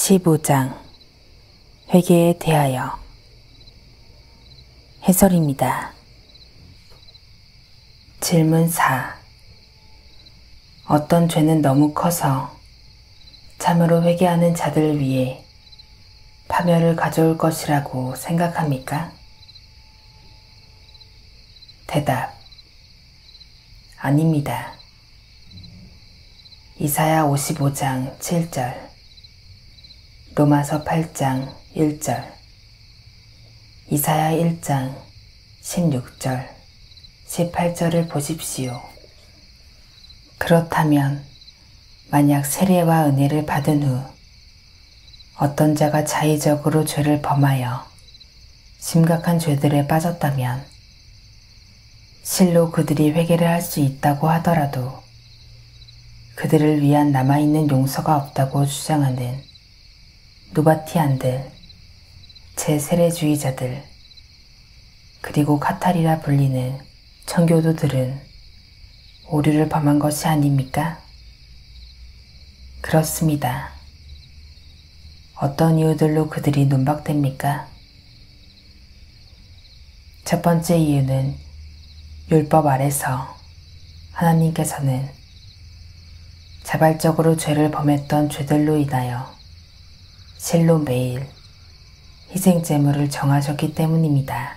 15장 회개에 대하여 해설입니다. 질문 4. 어떤 죄는 너무 커서 참으로 회개하는 자들을 위해 파멸을 가져올 것이라고 생각합니까? 대답. 아닙니다. 이사야 55장 7절, 로마서 8장 1절, 이사야 1장 16절, 18절을 보십시오. 그렇다면 만약 세례와 은혜를 받은 후 어떤 자가 자의적으로 죄를 범하여 심각한 죄들에 빠졌다면 실로 그들이 회개를 할 수 있다고 하더라도 그들을 위한 남아있는 용서가 없다고 주장하는 누바티안들, 제세례주의자들, 그리고 카탈이라 불리는 청교도들은 오류를 범한 것이 아닙니까? 그렇습니다. 어떤 이유들로 그들이 논박됩니까? 첫 번째 이유는 율법 아래서 하나님께서는 자발적으로 죄를 범했던 죄들로 인하여 실로 매일 희생제물을 정하셨기 때문입니다.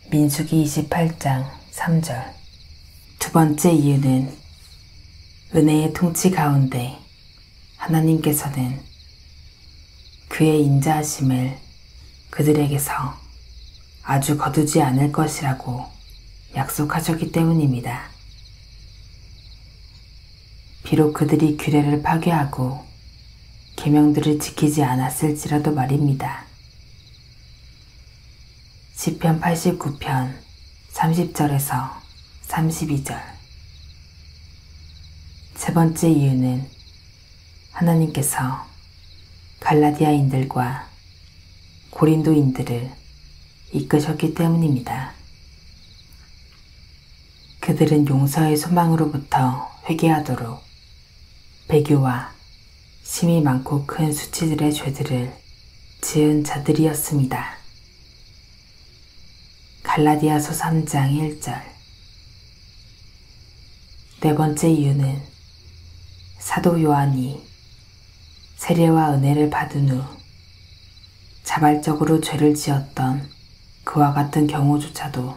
민수기 28장 3절. 두 번째 이유는 은혜의 통치 가운데 하나님께서는 그의 인자하심을 그들에게서 아주 거두지 않을 것이라고 약속하셨기 때문입니다. 비록 그들이 규례를 파괴하고 계명들을 지키지 않았을지라도 말입니다. 시편 89편 30절에서 32절. 세 번째 이유는 하나님께서 갈라디아인들과 고린도인들을 이끄셨기 때문입니다. 그들은 용서의 소망으로부터 회개하도록 배교와 심이 많고 큰 수치들의 죄들을 지은 자들이었습니다. 갈라디아서 3장 1절. 네 번째 이유는 사도 요한이 세례와 은혜를 받은 후 자발적으로 죄를 지었던 그와 같은 경우조차도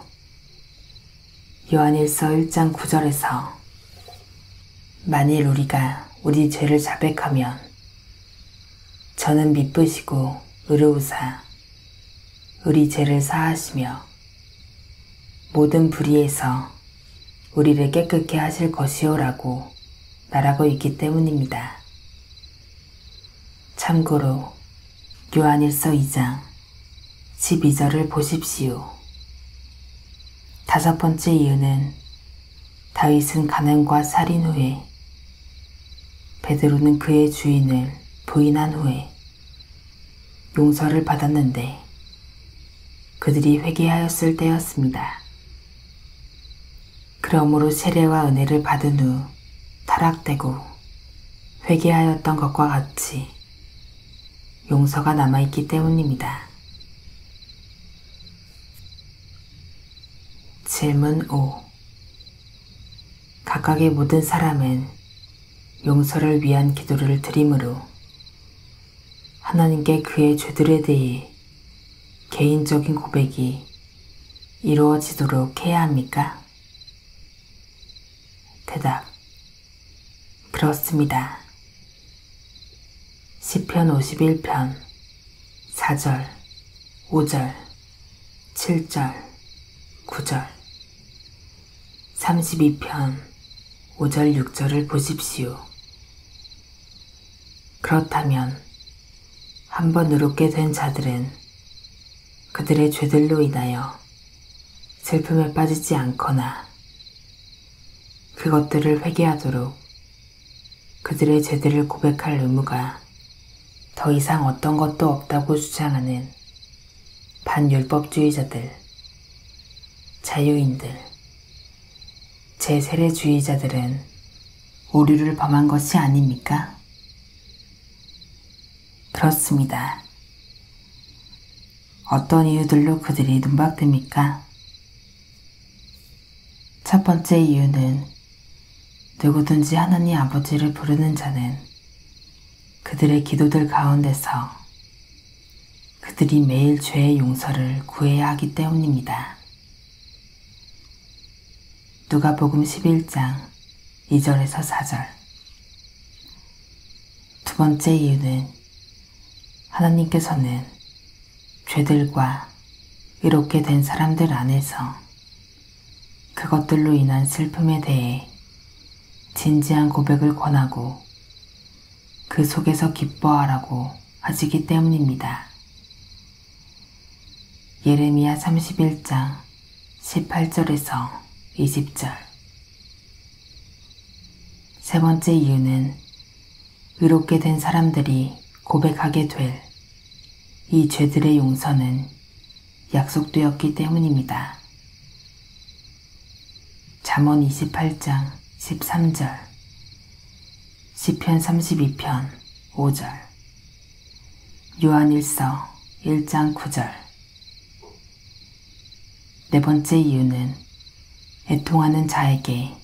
요한일서 1장 9절에서 만일 우리가 우리 죄를 자백하면 저는 미쁘시고 의로우사 우리 죄를 사하시며 모든 불의에서 우리를 깨끗게 하실 것이오라고 말하고 있기 때문입니다. 참고로 요한일서 2장 12절을 보십시오. 다섯 번째 이유는 다윗은 간음과 살인 후에 베드로는 그의 주인을 부인한 후에 용서를 받았는데 그들이 회개하였을 때였습니다. 그러므로 세례와 은혜를 받은 후 타락되고 회개하였던 것과 같이 용서가 남아있기 때문입니다. 질문 5. 각각의 모든 사람은 용서를 위한 기도를 드림으로 하나님께 그의 죄들에 대해 개인적인 고백이 이루어지도록 해야 합니까? 대답. 그렇습니다. 시편 51편 4절, 5절, 7절, 9절, 32편 5절, 6절을 보십시오. 그렇다면 한 번 의롭게 된 자들은 그들의 죄들로 인하여 슬픔에 빠지지 않거나 그것들을 회개하도록 그들의 죄들을 고백할 의무가 더 이상 어떤 것도 없다고 주장하는 반율법주의자들, 자유인들, 제세례주의자들은 오류를 범한 것이 아닙니까? 그렇습니다. 어떤 이유들로 그들이 눈박듭니까? 첫 번째 이유는 누구든지 하나님 아버지를 부르는 자는 그들의 기도들 가운데서 그들이 매일 죄의 용서를 구해야 하기 때문입니다. 누가복음 11장 2절에서 4절. 두 번째 이유는 하나님께서는 죄들과 의롭게 된 사람들 안에서 그것들로 인한 슬픔에 대해 진지한 고백을 권하고 그 속에서 기뻐하라고 하시기 때문입니다. 예레미야 31장 18절에서 20절. 세 번째 이유는 의롭게 된 사람들이 고백하게 될 이 죄들의 용서는 약속되었기 때문입니다. 잠언 28장 13절, 시편 32편 5절, 요한일서 1장 9절. 네 번째 이유는 애통하는 자에게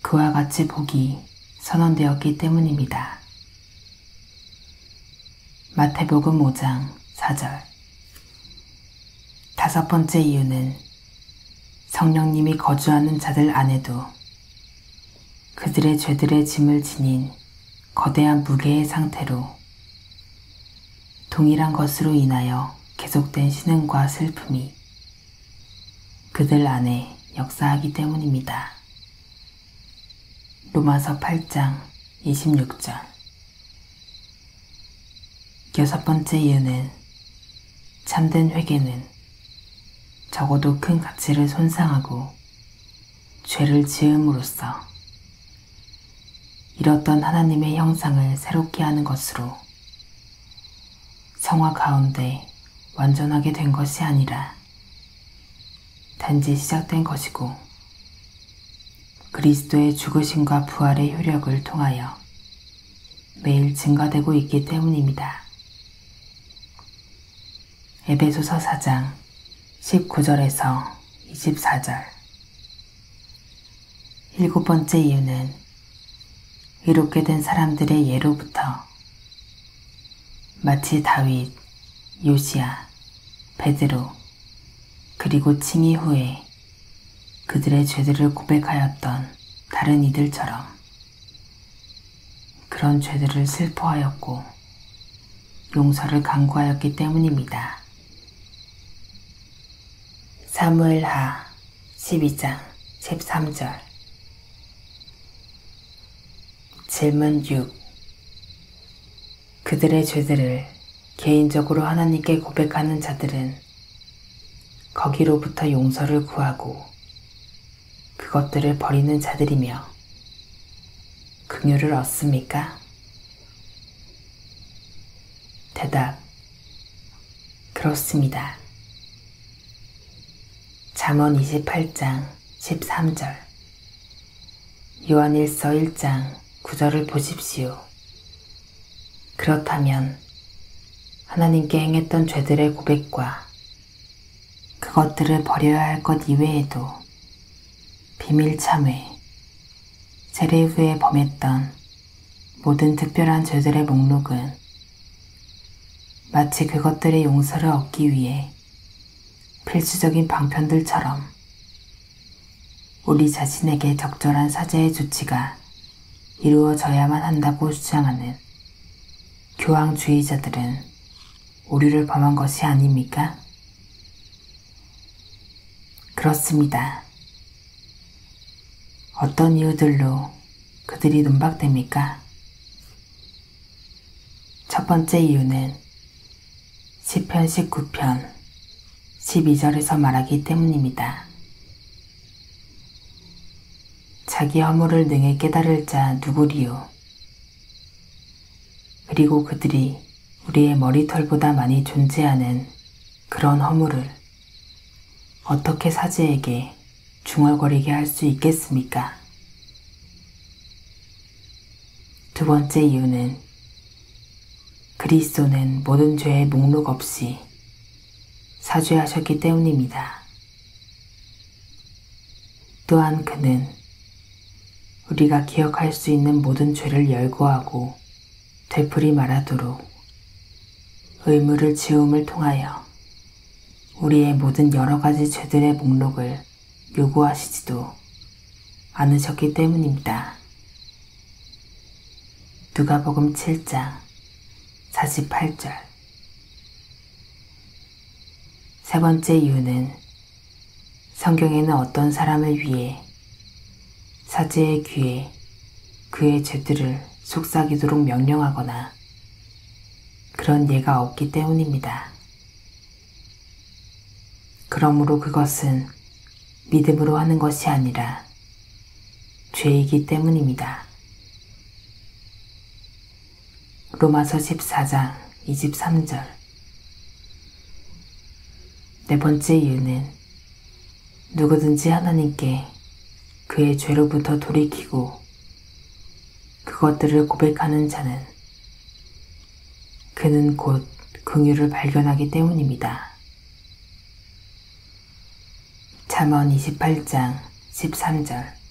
그와 같이 복이 선언되었기 때문입니다. 마태복음 5장 4절. 다섯 번째 이유는 성령님이 거주하는 자들 안에도 그들의 죄들의 짐을 지닌 거대한 무게의 상태로 동일한 것으로 인하여 계속된 신음과 슬픔이 그들 안에 역사하기 때문입니다. 로마서 8장 26절. 여섯 번째 이유는 참된 회개는 적어도 큰 가치를 손상하고 죄를 지음으로써 잃었던 하나님의 형상을 새롭게 하는 것으로 성화 가운데 완전하게 된 것이 아니라 단지 시작된 것이고 그리스도의 죽으심과 부활의 효력을 통하여 매일 증가되고 있기 때문입니다. 에베소서 4장 19절에서 24절. 일곱 번째 이유는 의롭게 된 사람들의 예로부터 마치 다윗, 요시야, 베드로, 그리고 칭의 후에 그들의 죄들을 고백하였던 다른 이들처럼 그런 죄들을 슬퍼하였고 용서를 간구하였기 때문입니다. 사무엘하 12장 13절. 질문 6. 그들의 죄들을 개인적으로 하나님께 고백하는 자들은 거기로부터 용서를 구하고 그것들을 버리는 자들이며 긍휼을 얻습니까? 대답. 그렇습니다. 잠언 28장 13절, 요한일서 1장 9절을 보십시오. 그렇다면 하나님께 행했던 죄들의 고백과 그것들을 버려야 할 것 이외에도 비밀 참회, 세례 후에 범했던 모든 특별한 죄들의 목록은 마치 그것들의 용서를 얻기 위해 필수적인 방편들처럼 우리 자신에게 적절한 사죄의 조치가 이루어져야만 한다고 주장하는 교황주의자들은 오류를 범한 것이 아닙니까? 그렇습니다. 어떤 이유들로 그들이 눈박됩니까? 첫 번째 이유는 시편 19편 12절에서 말하기 때문입니다. 자기 허물을 능히 깨달을 자 누구리요? 그리고 그들이 우리의 머리털보다 많이 존재하는 그런 허물을 어떻게 사제에게 중얼거리게 할 수 있겠습니까? 두 번째 이유는 그리스도는 모든 죄의 목록 없이 사죄하셨기 때문입니다. 또한 그는 우리가 기억할 수 있는 모든 죄를 열거하고 되풀이 말하도록 의무를 지음을 통하여 우리의 모든 여러 가지 죄들의 목록을 요구하시지도 않으셨기 때문입니다. 누가복음 7장 48절. 세 번째 이유는 성경에는 어떤 사람을 위해 사제의 귀에 그의 죄들을 속삭이도록 명령하거나 그런 예가 없기 때문입니다. 그러므로 그것은 믿음으로 하는 것이 아니라 죄이기 때문입니다. 로마서 14장 23절. 네 번째 이유는 누구든지 하나님께 그의 죄로부터 돌이키고 그것들을 고백하는 자는 그는 곧 긍휼을 발견하기 때문입니다. 잠언 28장 13절.